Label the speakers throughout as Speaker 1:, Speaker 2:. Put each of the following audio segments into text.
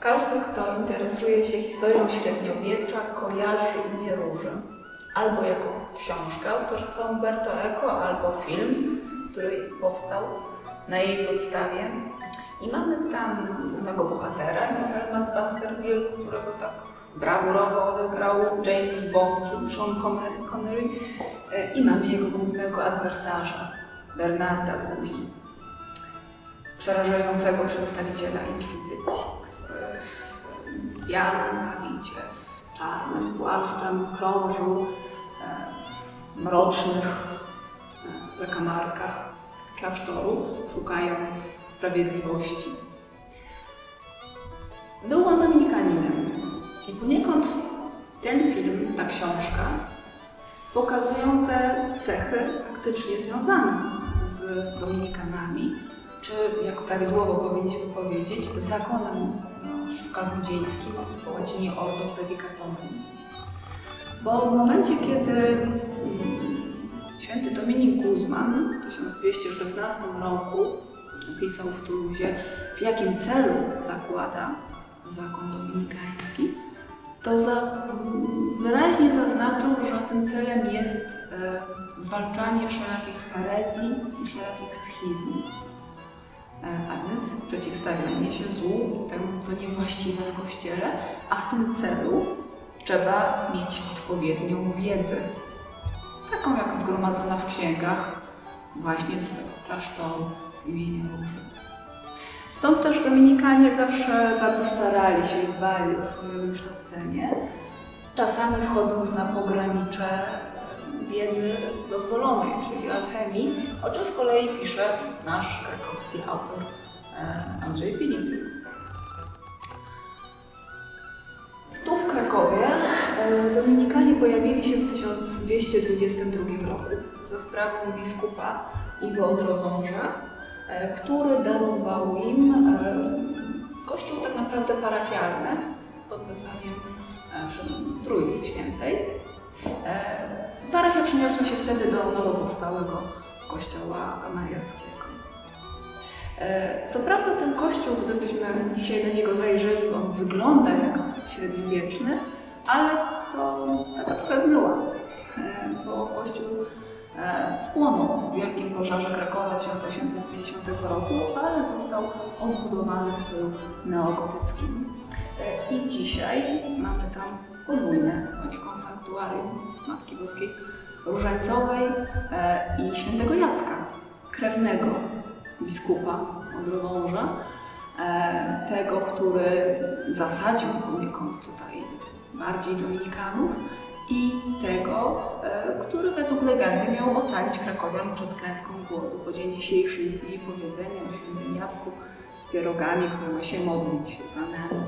Speaker 1: Każdy, kto interesuje się historią średniowiecza, kojarzy imię Róży. Albo jako książkę autorstwa Umberto Eco, albo film, który powstał na jej podstawie. I mamy tam głównego bohatera, Wilhelma z Baskerville, którego tak brawurowo odegrał James Bond, czyli Sean Connery. I mamy jego głównego adwersarza, Bernarda Louis, przerażającego przedstawiciela inkwizycji, który w białym habicie z czarnym płaszczem krążył w mrocznych zakamarkach klasztoru, szukając sprawiedliwości. Był on dominikaninem i poniekąd ten film, ta książka pokazują te cechy faktycznie związane z dominikanami, czy jak prawidłowo powinniśmy powiedzieć, z zakonem kaznodziejskim, po łacinie Ordo Predicatorum. Bo w momencie, kiedy święty Dominik Guzman w 1216 roku pisał w Tuluzie, w jakim celu zakłada zakon dominikański, to wyraźnie zaznaczył, że tym celem jest zwalczanie wszelakich herezji i wszelakich schizm, a więc przeciwstawianie się złu i temu, co niewłaściwe w Kościele, a w tym celu trzeba mieć odpowiednią wiedzę, taką jak zgromadzona w księgach właśnie z tego klasztoru z imienia Róży. Stąd też dominikanie zawsze bardzo starali się i dbali o swoje wykształcenie, czasami wchodząc na pogranicze wiedzy dozwolonej, czyli alchemii, o czym z kolei pisze nasz krakowski autor Andrzej Filipik. Tu w Krakowie dominikanie pojawili się w 1222 roku za sprawą biskupa Iwo Odrowąża, który darował im kościół tak naprawdę parafialny pod wezwaniem Trójcy Świętej. Parafia przeniosła się wtedy do nowo powstałego kościoła mariackiego. Co prawda ten kościół, gdybyśmy dzisiaj do niego zajrzeli, on wygląda jak średniowieczny, ale to taka trochę zmyła, bo kościół spłonął w wielkim pożarze Krakowa 1850 roku, ale został odbudowany w stylu neogotyckim. I dzisiaj mamy tam podwójne poniekąd sanktuarium Matki Boskiej Różańcowej i świętego Jacka, krewnego biskupa Odrowąża, tego, który zasadził poniekąd tutaj bardziej dominikanów, i tego, który według legendy miał ocalić krakowian przed klęską głodu. Po dzień dzisiejszy istnieje powiedzenie o świętym Jacku z pierogami, który ma się modlić za nami.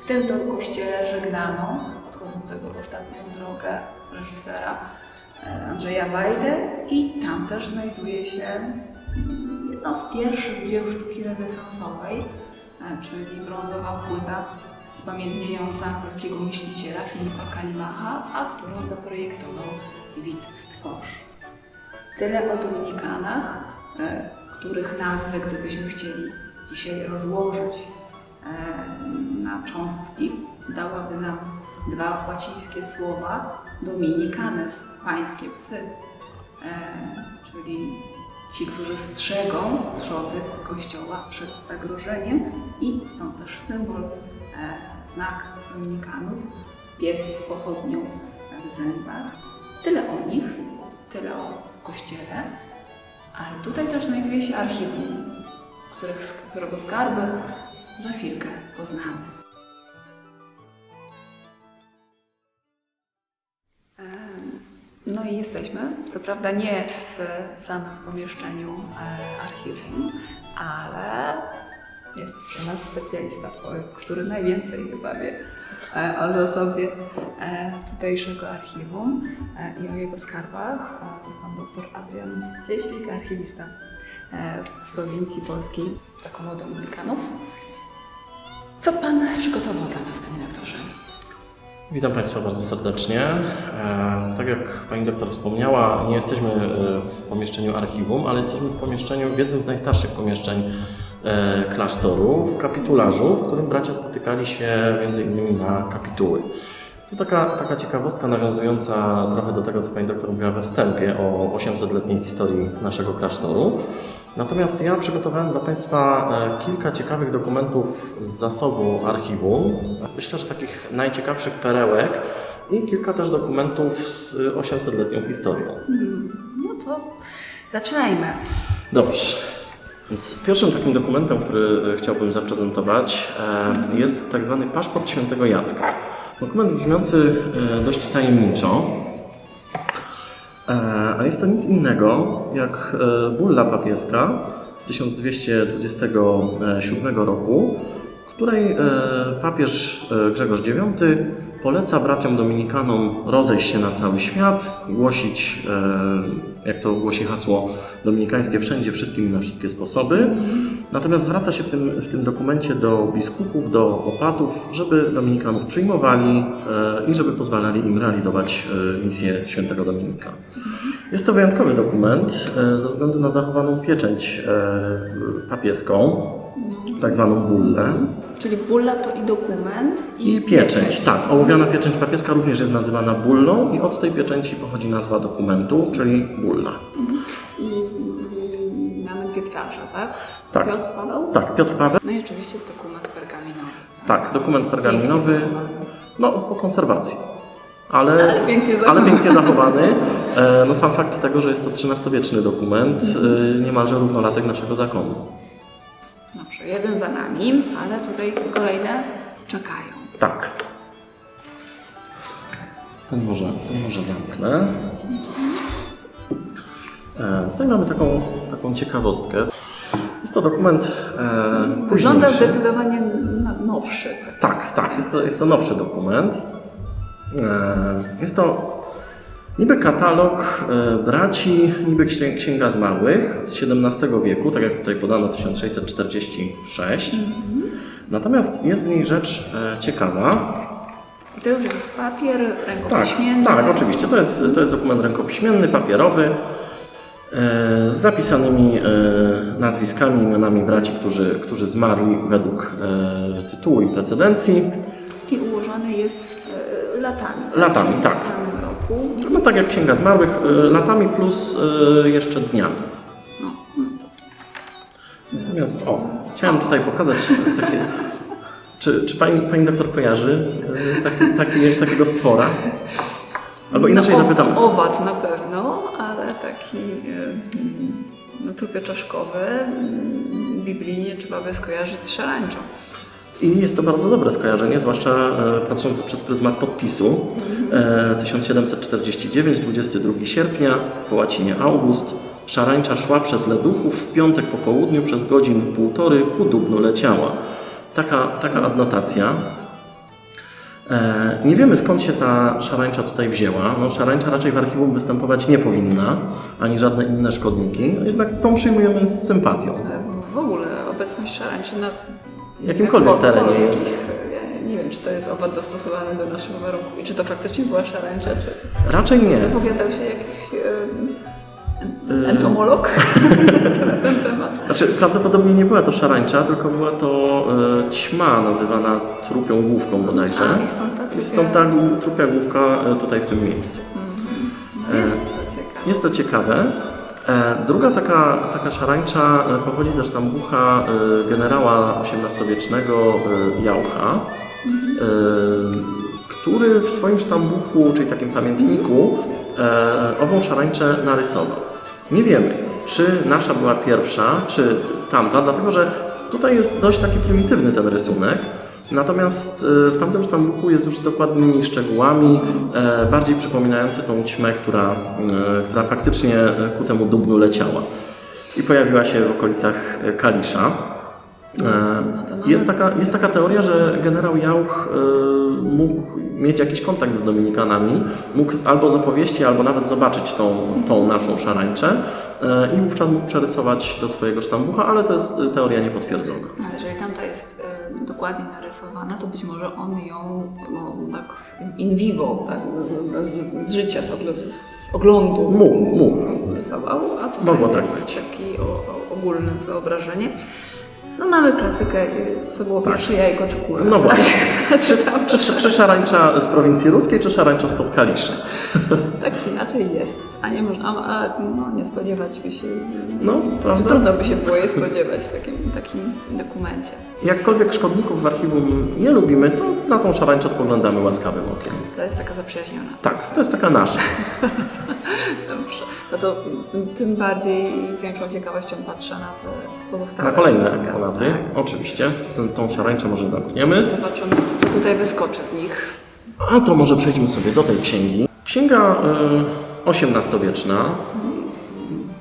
Speaker 1: W tym to kościele żegnano odchodzącego w ostatnią drogę reżysera Andrzeja Wajdę i tam też znajduje się jedno z pierwszych dzieł sztuki renesansowej, czyli brązowa płyta upamiętniająca wielkiego myśliciela Filipa Kalimacha, a którą zaprojektował Wit Stworz. Tyle o dominikanach, których nazwy, gdybyśmy chcieli dzisiaj rozłożyć na cząstki, dałaby nam dwa łacińskie słowa dominicanes, pańskie psy, czyli ci, którzy strzegą trzody Kościoła przed zagrożeniem, i stąd też symbol, znak dominikanów, pies z pochodnią w zębach. Tyle o nich, tyle o Kościele, ale tutaj też znajduje się archiwum, którego skarby za chwilkę poznamy. No i jesteśmy, co prawda nie w samym pomieszczeniu archiwum, ale jest przy nas specjalista, który najwięcej chyba wie o losowie tutejszego archiwum i o jego skarbach. To pan dr Adrian Cieślik, archiwista w prowincji polskiej zakonu dominikanów. Co pan przygotował dla nas, panie doktorze?
Speaker 2: Witam Państwa bardzo serdecznie. Tak jak Pani doktor wspomniała, nie jesteśmy w pomieszczeniu archiwum, ale jesteśmy w jednym z najstarszych pomieszczeń klasztoru, w kapitularzu, w którym bracia spotykali się m.in. na kapituły. To taka ciekawostka nawiązująca trochę do tego, co pani doktor mówiła we wstępie o 800-letniej historii naszego klasztoru. Natomiast ja przygotowałem dla Państwa kilka ciekawych dokumentów z zasobu archiwum. Myślę, że takich najciekawszych perełek i kilka też dokumentów z 800-letnią historią.
Speaker 1: No to zaczynajmy.
Speaker 2: Dobrze. Więc pierwszym takim dokumentem, który chciałbym zaprezentować, jest tak zwany paszport świętego Jacka. Dokument brzmiący dość tajemniczo, a jest to nic innego jak bulla papieska z 1227 roku, w której papież Grzegorz IX poleca braciom dominikanom rozejść się na cały świat, głosić, jak to głosi hasło dominikańskie, wszędzie, wszystkim i na wszystkie sposoby. Natomiast zwraca się w tym dokumencie do biskupów, do opatów, żeby dominikanów przyjmowali i żeby pozwalali im realizować misję świętego Dominika. Jest to wyjątkowy dokument ze względu na zachowaną pieczęć papieską, tak zwaną bullę.
Speaker 1: Czyli bulla to i dokument,
Speaker 2: I pieczęć, tak. Ołowiana pieczęć papieska również jest nazywana bullą i od tej pieczęci pochodzi nazwa dokumentu, czyli bulla.
Speaker 1: I mamy dwie twarze, tak?
Speaker 2: Tak.
Speaker 1: Piotr Paweł?
Speaker 2: Tak, Piotr Paweł.
Speaker 1: No i oczywiście dokument pergaminowy.
Speaker 2: Tak, dokument pergaminowy, no po konserwacji.
Speaker 1: Ale
Speaker 2: pięknie zachowany. No sam fakt tego, że jest to XIII-wieczny dokument, niemalże równolatek naszego zakonu.
Speaker 1: Dobrze, jeden za nami, ale tutaj kolejne czekają.
Speaker 2: Tak. Ten może zamknę. Tutaj mamy taką ciekawostkę. Jest to dokument
Speaker 1: Wygląda
Speaker 2: późniejszy.
Speaker 1: zdecydowanie nowszy.
Speaker 2: Tak, jest to nowszy dokument. Jest to niby katalog braci, niby księga zmarłych z XVII wieku, tak jak tutaj podano 1646. Natomiast jest w niej rzecz ciekawa.
Speaker 1: To już jest papier rękopiśmienny.
Speaker 2: Tak, oczywiście. To jest dokument rękopiśmienny, papierowy, z zapisanymi nazwiskami, imionami braci, którzy zmarli według tytułu i precedencji.
Speaker 1: I ułożony jest latami.
Speaker 2: Latami, tak.
Speaker 1: W danym roku.
Speaker 2: No tak jak Księga Zmarłych, latami plus jeszcze dniami.
Speaker 1: No to.
Speaker 2: Natomiast, chciałem tutaj pokazać takie... Czy pani doktor kojarzy takiego stwora? Albo inaczej zapytam.
Speaker 1: Owad na pewno, ale taki trupie czaszkowy biblijnie trzeba by skojarzyć z szarańczą.
Speaker 2: I jest to bardzo dobre skojarzenie, zwłaszcza patrząc przez pryzmat podpisu. 1749, 22 sierpnia, po łacinie August. Szarańcza szła przez Leduchów, w piątek po południu przez godzin półtory ku Dubnu leciała. Taka adnotacja. Nie wiemy, skąd się ta szarańcza tutaj wzięła. No, szarańcza raczej w archiwum występować nie powinna, ani żadne inne szkodniki, jednak tą przyjmujemy z sympatią.
Speaker 1: W ogóle obecność szarańczy na
Speaker 2: Jakimkolwiek terenie jest.
Speaker 1: Ja nie wiem, czy to jest owad dostosowany do naszych warunków i czy to faktycznie była szarańcza, czy
Speaker 2: Raczej nie.
Speaker 1: wypowiadał się jakiś entomolog na ten temat.
Speaker 2: Znaczy, prawdopodobnie nie była to szarańcza, tylko była to ćma nazywana trupią główką bodajże.
Speaker 1: I stąd ta
Speaker 2: I stąd ta trupia główka tutaj w tym miejscu.
Speaker 1: Jest to ciekawe.
Speaker 2: Jest to ciekawe. Druga taka szarańcza pochodzi ze sztambucha generała XVIII-wiecznego Jaucha, który w swoim sztambuchu, czyli takim pamiętniku, ową szarańczę narysował. Nie wiemy, czy nasza była pierwsza, czy tamta, dlatego że tutaj jest dość taki prymitywny ten rysunek. Natomiast w tamtym sztambuchu jest już z dokładnymi szczegółami, bardziej przypominający tą ćmę, która faktycznie ku temu Dubnu leciała i pojawiła się w okolicach Kalisza. Jest taka teoria, że generał Jauch mógł mieć jakiś kontakt z dominikanami, mógł albo z opowieści, albo nawet zobaczyć tą naszą szarańczę i wówczas mógł przerysować do swojego sztambucha, ale to jest teoria niepotwierdzona.
Speaker 1: Ale jeżeli tamta jest dokładnie narysowana, to być może on ją tak in vivo, tak, z życia, z oglądu
Speaker 2: Mógł.
Speaker 1: rysował, a tutaj
Speaker 2: Mogło tak
Speaker 1: jest
Speaker 2: być.
Speaker 1: takie ogólne wyobrażenie. No mamy klasykę, co było pierwsze, jajko czy kura.
Speaker 2: No właśnie.
Speaker 1: Czytam.
Speaker 2: Czy szarańcza z prowincji ruskiej, czy szarańcza spod Kaliszy?
Speaker 1: Tak czy inaczej jest. A nie można, nie spodziewać by się.
Speaker 2: No, prawda?
Speaker 1: Trudno by się było je spodziewać w takim dokumencie.
Speaker 2: Jakkolwiek szkodników w archiwum nie lubimy, to na tą szarańczę spoglądamy łaskawym okiem.
Speaker 1: To jest taka zaprzyjaźniona.
Speaker 2: Tak, to jest taka nasza.
Speaker 1: Dobrze. No to tym bardziej z większą ciekawością patrzę na te pozostałe.
Speaker 2: Na kolejne
Speaker 1: magazyny.
Speaker 2: eksponaty, oczywiście. Tą szarańczę może zamkniemy.
Speaker 1: Zobaczymy, co tutaj wyskoczy z nich.
Speaker 2: A to może przejdźmy sobie do tej księgi. Księga XVIII-wieczna,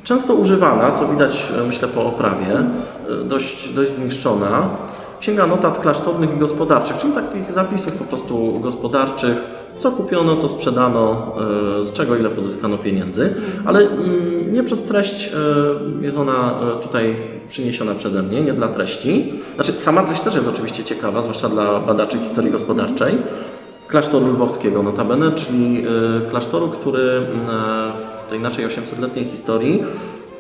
Speaker 2: często używana, co widać myślę po oprawie, dość zniszczona. Księga notat klasztornych i gospodarczych, czyli takich zapisów po prostu gospodarczych, co kupiono, co sprzedano, z czego ile pozyskano pieniędzy, ale nie przez treść jest ona tutaj przyniesiona przeze mnie, nie dla treści. Znaczy sama treść też jest oczywiście ciekawa, zwłaszcza dla badaczy historii gospodarczej. Klasztoru lwowskiego notabene, czyli klasztoru, który w tej naszej 800-letniej historii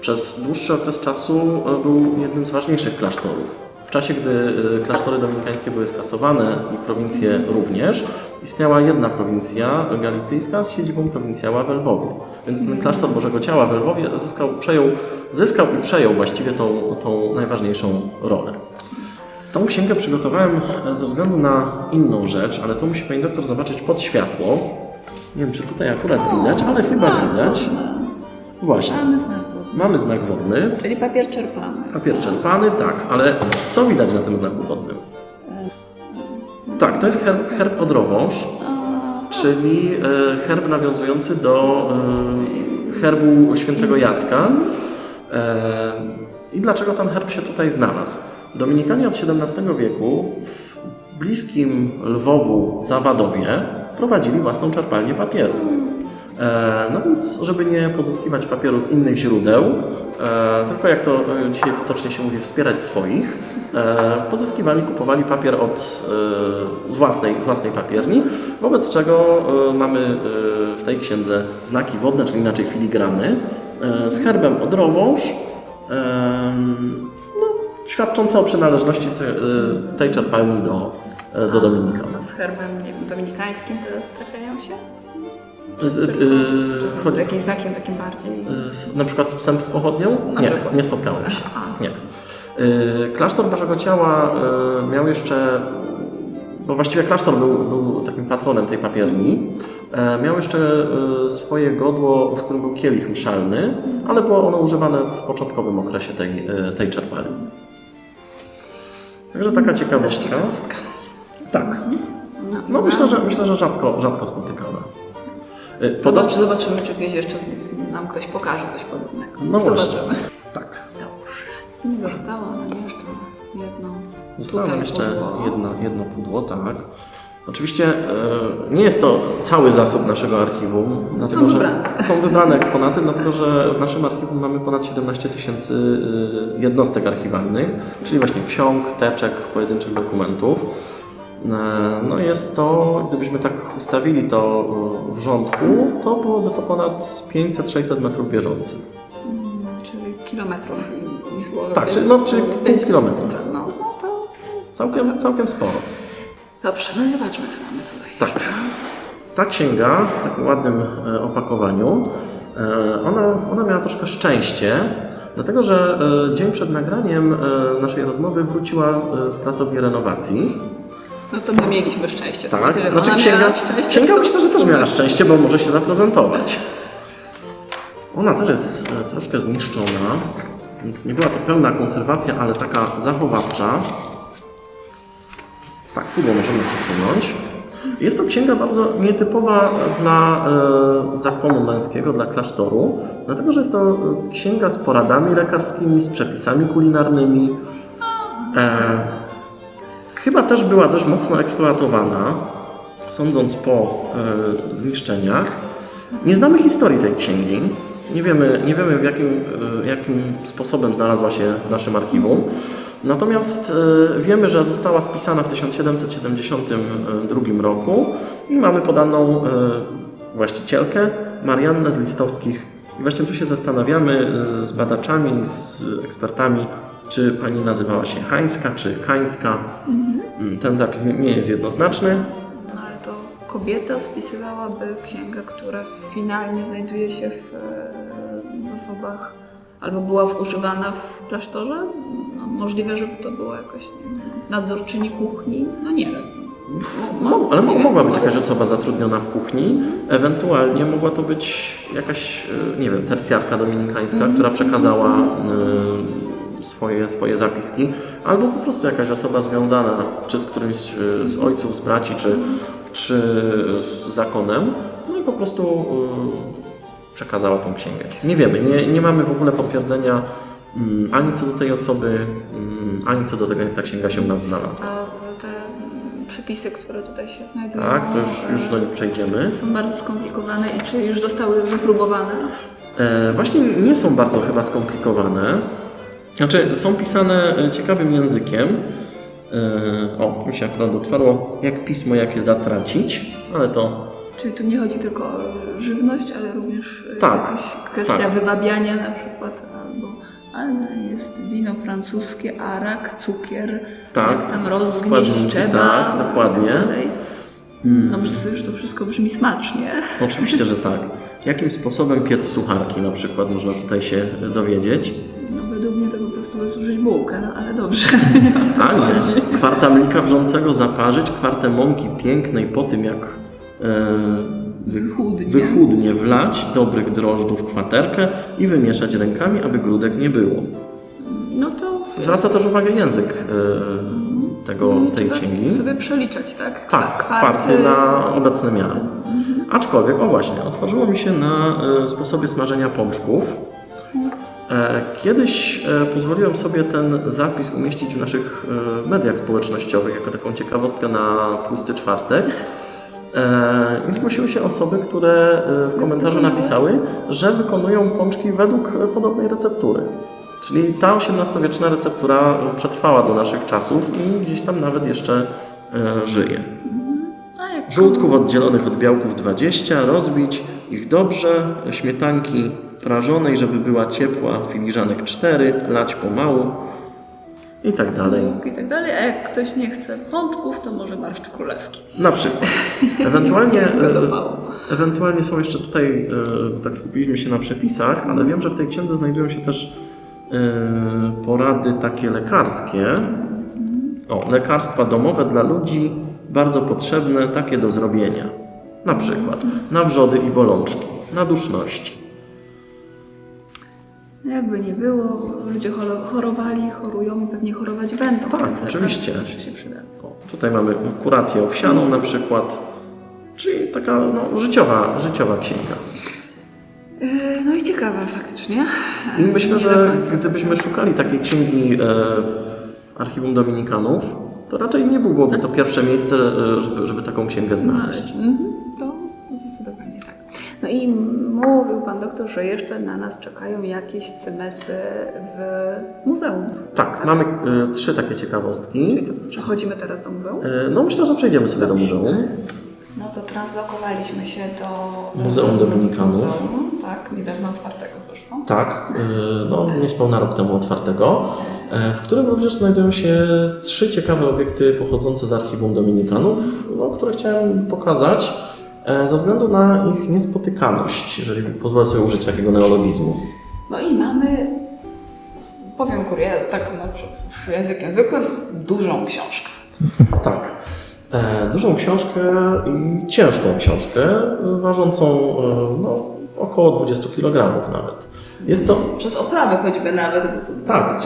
Speaker 2: przez dłuższy okres czasu był jednym z ważniejszych klasztorów. W czasie, gdy klasztory dominikańskie były skasowane i prowincje również, istniała jedna prowincja galicyjska z siedzibą prowincjała w Lwowie. Więc ten klasztor Bożego Ciała w Lwowie zyskał i przejął właściwie tą najważniejszą rolę. Tą księgę przygotowałem ze względu na inną rzecz, ale to musi Pani doktor zobaczyć pod światło. Nie wiem, czy tutaj akurat widać, ale chyba widać. Właśnie.
Speaker 1: Mamy znak wodny.
Speaker 2: Mamy znak wodny.
Speaker 1: Czyli papier czerpany.
Speaker 2: Papier czerpany, tak, ale co widać na tym znaku wodnym? Tak, to jest herb Odrowąż, czyli herb nawiązujący do herbu świętego Jacka. I dlaczego ten herb się tutaj znalazł? Dominikanie od XVII wieku w bliskim Lwowu Zawadowie prowadzili własną czerpalnię papieru. No więc, żeby nie pozyskiwać papieru z innych źródeł, tylko jak to dzisiaj potocznie się mówi, wspierać swoich, pozyskiwali, kupowali papier z własnej papierni, wobec czego mamy w tej księdze znaki wodne, czyli inaczej filigrany, z herbem Odrowąż, świadczące o przynależności tej czerpalni do Dominikanów.
Speaker 1: Z herbem dominikańskim te trafiają się?
Speaker 2: Chodzi
Speaker 1: jakimś znakiem takim bardziej?
Speaker 2: Na przykład z psem z pochodnią? Nie spotkałem się. Nie. Klasztor Bożego Ciała miał jeszcze, bo właściwie klasztor był takim patronem tej papierni, miał jeszcze swoje godło, w którym był kielich mszalny, ale było ono używane w początkowym okresie tej czerpalni. Także taka ciekawostka. Tak. No myślę, że rzadko spotykana.
Speaker 1: Zobaczymy, czy gdzieś jeszcze nam ktoś pokaże coś podobnego.
Speaker 2: No
Speaker 1: zobaczymy.
Speaker 2: właśnie. Tak.
Speaker 1: Dobrze. I zostało nam jeszcze jedno.
Speaker 2: Zostało nam jeszcze
Speaker 1: pudło.
Speaker 2: jedno pudło, tak. Oczywiście nie jest to cały zasób naszego archiwum, dlatego są wybrane eksponaty, dlatego że w naszym archiwum mamy ponad 17 000 jednostek archiwalnych, czyli właśnie ksiąg, teczek, pojedynczych dokumentów. No jest to, gdybyśmy tak ustawili to w rządku, to byłoby to ponad 500-600 metrów bieżących.
Speaker 1: Czyli kilometrów i słowa.
Speaker 2: Tak, czyli pół kilometra.
Speaker 1: No to
Speaker 2: całkiem sporo.
Speaker 1: dobrze, no i zobaczmy, co mamy tutaj.
Speaker 2: Tak. Ta księga w takim ładnym opakowaniu, ona miała troszkę szczęście, dlatego że dzień przed nagraniem naszej rozmowy wróciła z pracowni renowacji.
Speaker 1: No to my mieliśmy szczęście.
Speaker 2: Tak,
Speaker 1: tyle,
Speaker 2: znaczy
Speaker 1: ona
Speaker 2: księga
Speaker 1: miała szczęście,
Speaker 2: myślę, że też miała szczęście, bo może się zaprezentować. Ona też jest troszkę zniszczona, więc nie była to pełna konserwacja, ale taka zachowawcza. Tak, pudło możemy przesunąć. Jest to księga bardzo nietypowa dla zakonu męskiego, dla klasztoru, dlatego że jest to księga z poradami lekarskimi, z przepisami kulinarnymi. Chyba też była dość mocno eksploatowana, sądząc po zniszczeniach. Nie znamy historii tej księgi. Nie wiemy jakim sposobem znalazła się w naszym archiwum. Natomiast wiemy, że została spisana w 1772 roku i mamy podaną właścicielkę Mariannę z Listowskich. I właśnie tu się zastanawiamy z badaczami, z ekspertami, czy pani nazywała się Hańska, czy Kańska. Ten zapis nie jest jednoznaczny.
Speaker 1: No ale to kobieta spisywałaby księgę, która finalnie znajduje się w zasobach albo była używana w klasztorze. No, możliwe, żeby to była jakaś nie wiem, nadzorczyni kuchni. No nie wiem.
Speaker 2: Ale mogła być jakaś osoba zatrudniona w kuchni, ewentualnie mogła to być jakaś, nie wiem, tercjarka dominikańska, która przekazała swoje zapiski, albo po prostu jakaś osoba związana czy z którymś z ojców, z braci, czy z zakonem, no i po prostu przekazała tą księgę. Nie wiemy, nie mamy w ogóle potwierdzenia ani co do tej osoby, ani co do tego, jak ta księga się u nas znalazła.
Speaker 1: A te przepisy, które tutaj się znajdują,
Speaker 2: Tak, to już do nich przejdziemy.
Speaker 1: są bardzo skomplikowane i czy już zostały wypróbowane?
Speaker 2: Właśnie nie są bardzo chyba skomplikowane. Znaczy, są pisane ciekawym językiem. Mi się akurat otwarło, jak pismo jakie zatracić, ale to...
Speaker 1: Czyli tu nie chodzi tylko o żywność, ale również
Speaker 2: Tak,
Speaker 1: jakaś kwestia
Speaker 2: tak.
Speaker 1: wywabiania na przykład, ale jest wino francuskie, arak, cukier,
Speaker 2: Tak,
Speaker 1: jak tam rozgnieść
Speaker 2: składniki,
Speaker 1: trzeba.
Speaker 2: tak, dokładnie.
Speaker 1: Tak dalej. Dobrze, już to wszystko brzmi smacznie.
Speaker 2: Oczywiście, że tak. Jakim sposobem piec sucharki na przykład można tutaj się dowiedzieć.
Speaker 1: No według mnie to po prostu wysuszyć bułkę, no ale dobrze.
Speaker 2: Tak, kwarta mlika wrzącego zaparzyć, kwartę mąki pięknej po tym jak wychudnie wlać dobrych drożdżów w kwaterkę i wymieszać rękami, aby grudek nie było.
Speaker 1: No to...
Speaker 2: Zwraca też uwagę język tej
Speaker 1: trzeba
Speaker 2: księgi.
Speaker 1: sobie przeliczać, tak?
Speaker 2: Tak, kwarty na obecne miary. Aczkolwiek, właśnie, otworzyło mi się na sposobie smażenia pączków. Kiedyś pozwoliłem sobie ten zapis umieścić w naszych mediach społecznościowych jako taką ciekawostkę na Tłusty Czwartek. I zgłosiły się osoby, które w komentarzu napisały, że wykonują pączki według podobnej receptury. Czyli ta XVIII-wieczna receptura przetrwała do naszych czasów i gdzieś tam nawet jeszcze żyje. Żółtków oddzielonych od białków 20, rozbić ich dobrze, śmietanki prażonej, żeby była ciepła, filiżanek 4, lać pomału i tak dalej.
Speaker 1: I tak dalej, a jak ktoś nie chce pączków, to może barszcz królewski.
Speaker 2: Na przykład. Ewentualnie są jeszcze tutaj, tak skupiliśmy się na przepisach, ale wiem, że w tej księdze znajdują się też porady takie lekarskie. Lekarstwa domowe dla ludzi, bardzo potrzebne, takie do zrobienia. Na przykład na wrzody i bolączki, na duszności.
Speaker 1: Jakby nie było, ludzie chorowali, chorują i pewnie chorować będą.
Speaker 2: Tak,
Speaker 1: więc
Speaker 2: oczywiście.
Speaker 1: się przydadzą.
Speaker 2: Tutaj mamy kurację owsianą na przykład, czyli taka życiowa księga.
Speaker 1: No i ciekawa faktycznie.
Speaker 2: I myślę, że
Speaker 1: końca.
Speaker 2: gdybyśmy szukali takiej księgi w archiwum dominikanów, to raczej nie byłoby to pierwsze miejsce, żeby taką księgę znaleźć.
Speaker 1: To zdecydowanie tak. No i mówił Pan doktor, że jeszcze na nas czekają jakieś cymesy w muzeum.
Speaker 2: Tak, mamy 3 takie ciekawostki.
Speaker 1: Czyli co, przechodzimy teraz do muzeum?
Speaker 2: Myślę, że przejdziemy sobie do muzeum.
Speaker 1: No to translokowaliśmy się do
Speaker 2: Muzeum Dominikanów.
Speaker 1: Muzeum, tak, niedawno otwartego zresztą.
Speaker 2: Tak, niespełna rok temu otwartego, w którym również znajdują się 3 ciekawe obiekty pochodzące z archiwum dominikanów, które chciałem pokazać ze względu na ich niespotykalność, jeżeli pozwolę sobie użyć takiego neologizmu.
Speaker 1: No i mamy, powiem tak językiem zwykłym, dużą książkę.
Speaker 2: Tak. Dużą książkę i ciężką książkę, ważącą około 20 kg nawet. Jest to...
Speaker 1: Przez oprawę choćby nawet, bo to
Speaker 2: Tak,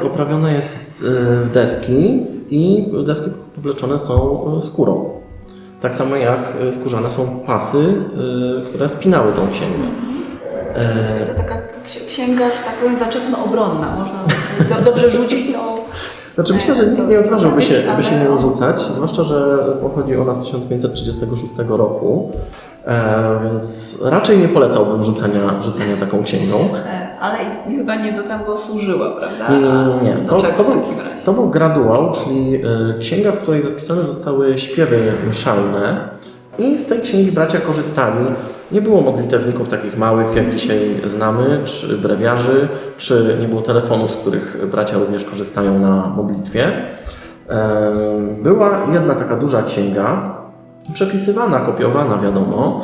Speaker 2: oprawiona jest w deski i deski powleczone są skórą. Tak samo jak skórzane są pasy, które spinały tą księgę.
Speaker 1: To taka księga, że tak powiem, zaczepno-obronna. Można dobrze rzucić to.
Speaker 2: Znaczy myślę, że nikt nie odważyłby się nią rzucać, zwłaszcza, że pochodzi ona z 1536 roku, więc raczej nie polecałbym rzucenia taką księgą.
Speaker 1: Ale i chyba nie do tego służyła, prawda?
Speaker 2: Nie. To był graduał, czyli księga, w której zapisane zostały śpiewy mszalne I z tej księgi bracia korzystali. Nie było modlitewników takich małych, jak dzisiaj znamy, czy brewiarzy, czy nie było telefonów, z których bracia również korzystają na modlitwie. Była jedna taka duża księga, przepisywana, kopiowana, wiadomo.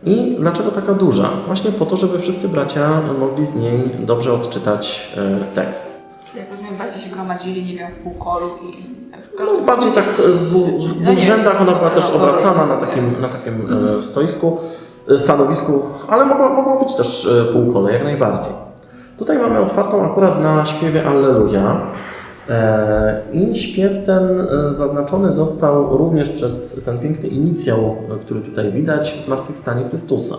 Speaker 2: I dlaczego taka duża? Właśnie po to, żeby wszyscy bracia mogli z niej dobrze odczytać tekst.
Speaker 1: Czyli jak rozumiem, bracia się gromadzili, nie wiem, w półkolu i...
Speaker 2: No, bardziej tak w dwóch rzędach, ona była też obracana na takim stanowisku, ale mogło być też półkole, jak najbardziej. Tutaj mamy otwartą akurat na śpiewie Alleluja. I śpiew ten zaznaczony został również przez ten piękny inicjał, który tutaj widać, Zmartwychwstanie Chrystusa,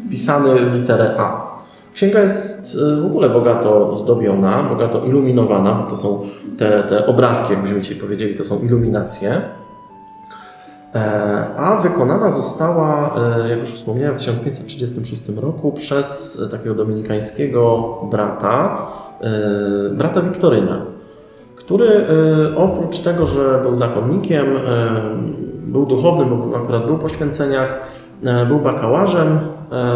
Speaker 2: wpisany w literę A. Księga jest w ogóle bogato zdobiona, bogato iluminowana, bo to są te obrazki, jakbyśmy dzisiaj powiedzieli, to są iluminacje. A wykonana została, jak już wspomniałem, w 1536 roku przez takiego dominikańskiego brata Wiktoryna, który oprócz tego, że był zakonnikiem, był duchownym, bo akurat był po święceniach, był bakałarzem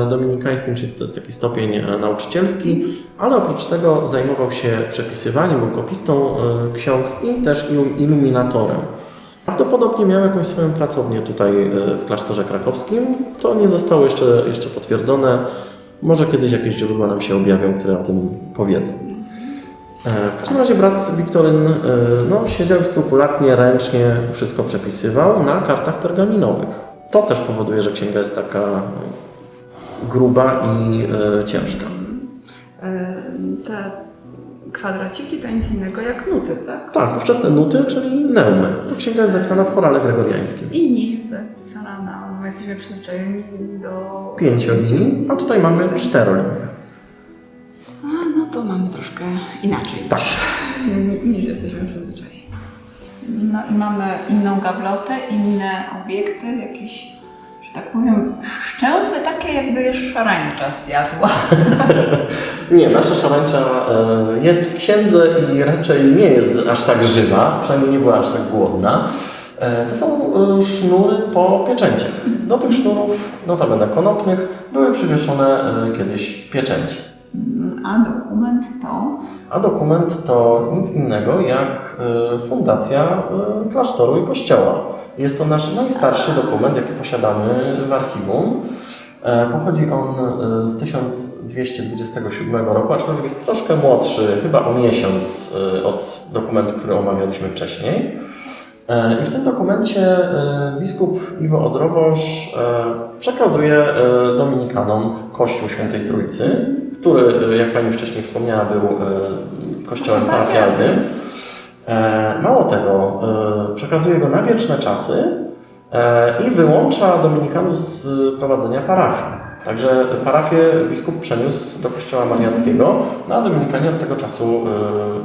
Speaker 2: dominikańskim, czyli to jest taki stopień nauczycielski, ale oprócz tego zajmował się przepisywaniem, był kopistą ksiąg i też iluminatorem. Prawdopodobnie miał jakąś swoją pracownię tutaj w klasztorze krakowskim. To nie zostało jeszcze potwierdzone. Może kiedyś jakieś źródła nam się objawią, które o tym powiedzą. W każdym razie brat Wiktoryn siedział skrupulatnie, ręcznie wszystko przepisywał na kartach pergaminowych. To też powoduje, że księga jest taka gruba i ciężka.
Speaker 1: Te kwadraciki to nic innego jak nuty, tak?
Speaker 2: Tak, ówczesne nuty, czyli neumy. To księga jest zapisana w chorale gregoriańskim.
Speaker 1: I nie jest zapisana bo jesteśmy przyzwyczajeni do...
Speaker 2: 5 linii, a tutaj mamy 4 linie.
Speaker 1: No to mamy troszkę inaczej
Speaker 2: Tak.
Speaker 1: niż jesteśmy przyzwyczajeni. No i mamy inną gablotę, inne obiekty, jakieś, że tak powiem, szczęby takie jakby szarańcza zjadła.
Speaker 2: Nie, nasza szarańcza jest w księdze i raczej nie jest aż tak żywa, przynajmniej nie była aż tak głodna. To są sznury po pieczęciach. Do tych sznurów, notabene konopnych, były przywieszone kiedyś pieczęci. A dokument to nic innego jak fundacja klasztoru i kościoła. Jest to nasz najstarszy dokument, jaki posiadamy w archiwum. Pochodzi on z 1227 roku, aczkolwiek jest troszkę młodszy, chyba o miesiąc od dokumentu, który omawialiśmy wcześniej. I w tym dokumencie biskup Iwo Odrowosz przekazuje dominikanom Kościół Świętej Trójcy, który, jak Pani wcześniej wspomniała, był kościołem parafialnym. Mało tego, przekazuje go na wieczne czasy i wyłącza dominikanów z prowadzenia parafii. Także parafię biskup przeniósł do kościoła mariackiego, a dominikanie od tego czasu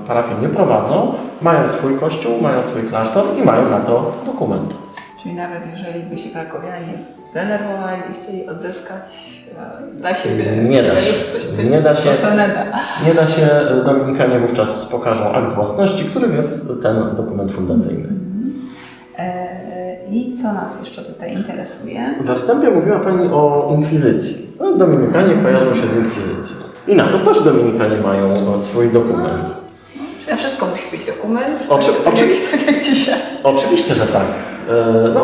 Speaker 2: parafii nie prowadzą, mają swój kościół, mają swój klasztor i mają na to dokument.
Speaker 1: Czyli nawet jeżeli by się krakowianie zdenerwowali i chcieli odzyskać dla siebie...
Speaker 2: Nie da się, dominikanie wówczas pokażą akt własności, którym jest ten dokument fundacyjny.
Speaker 1: I co nas jeszcze tutaj interesuje?
Speaker 2: We wstępie mówiła Pani o inkwizycji. No, dominikanie kojarzą się z inkwizycją. I na to też dominikanie mają swój dokument.
Speaker 1: Na wszystko musi być dokument,
Speaker 2: tak
Speaker 1: jak dzisiaj.
Speaker 2: Oczywiście, że tak.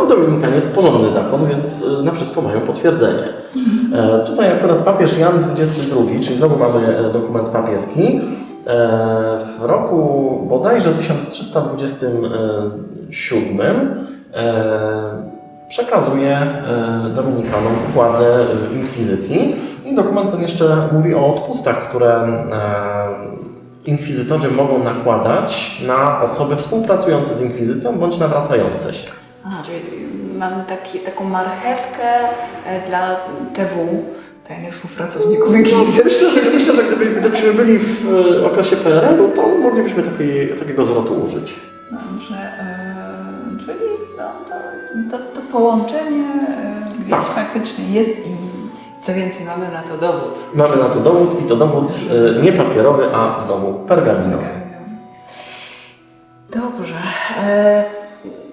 Speaker 2: Dominikanie to porządny zakon, więc na wszystko mają potwierdzenie. Tutaj akurat papież Jan XXII, czyli znowu mamy dokument papieski, w roku bodajże 1327 przekazuje dominikanom władzę inkwizycji i dokument ten jeszcze mówi o odpustach, które inkwizytorzy mogą nakładać na osoby współpracujące z inkwizycją bądź nawracające się.
Speaker 1: Czyli mamy taką marchewkę dla TW, tajnych współpracowników inkwizycji.
Speaker 2: Myślę, że gdybyśmy byli w okresie PRL-u, to moglibyśmy takiego zwrotu użyć.
Speaker 1: Dobrze, czyli to połączenie gdzieś faktycznie jest i co więcej mamy na to dowód.
Speaker 2: Mamy na to dowód i to dowód nie papierowy, a znowu pergaminowy.
Speaker 1: Dobrze.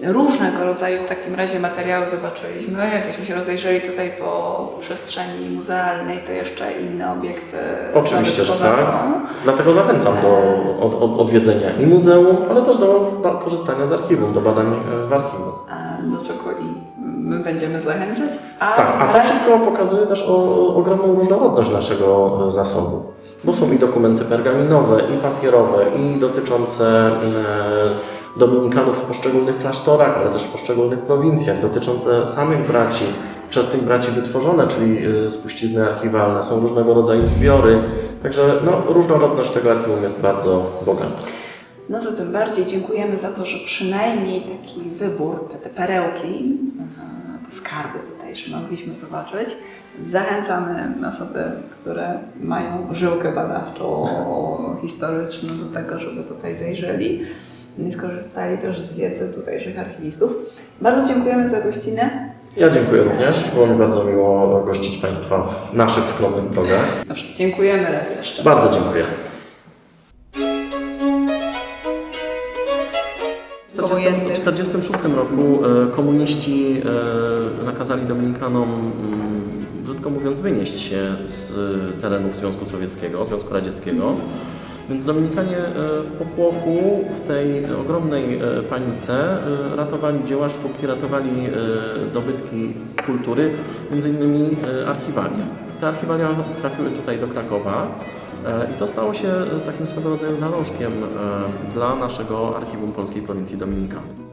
Speaker 1: różnego rodzaju w takim razie materiały zobaczyliśmy. Jakbyśmy się rozejrzeli tutaj po przestrzeni muzealnej, to jeszcze inne obiekty
Speaker 2: Oczywiście, że
Speaker 1: nabytkowe
Speaker 2: tak.
Speaker 1: są.
Speaker 2: Dlatego zachęcam do odwiedzenia i muzeum, ale też do korzystania z archiwum, do badań w archiwum.
Speaker 1: Do czego i my będziemy zachęcać.
Speaker 2: Tak, a to wszystko pokazuje też ogromną różnorodność naszego zasobu. Bo są i dokumenty pergaminowe, i papierowe, i dotyczące dominikanów w poszczególnych klasztorach, ale też w poszczególnych prowincjach, dotyczące samych braci, przez tych braci wytworzone, czyli spuścizny archiwalne, są różnego rodzaju zbiory. Także różnorodność tego archiwum jest bardzo bogata.
Speaker 1: No to tym bardziej dziękujemy za to, że przynajmniej taki wybór, te perełki, te skarby tutejsze mogliśmy zobaczyć. Zachęcamy osoby, które mają żyłkę badawczą, historyczną do tego, żeby tutaj zajrzeli i skorzystali też z wiedzy tutejszych archiwistów. Bardzo dziękujemy za gościnę.
Speaker 2: Ja dziękuję również. Było mi bardzo miło gościć Państwa w naszych skromnych progach.
Speaker 1: Dobrze, dziękujemy raz jeszcze.
Speaker 2: Bardzo dziękuję. W 1946 roku komuniści nakazali dominikanom, brzydko mówiąc, wynieść się z terenów Związku Sowieckiego, Związku Radzieckiego. Więc dominikanie w popłochu, w tej ogromnej panice ratowali dzieła sztuki, ratowali dobytki kultury, między innymi archiwalia. Te archiwalia trafiły tutaj do Krakowa i to stało się takim swego rodzaju zalążkiem dla naszego archiwum Polskiej Prowincji Dominikanów.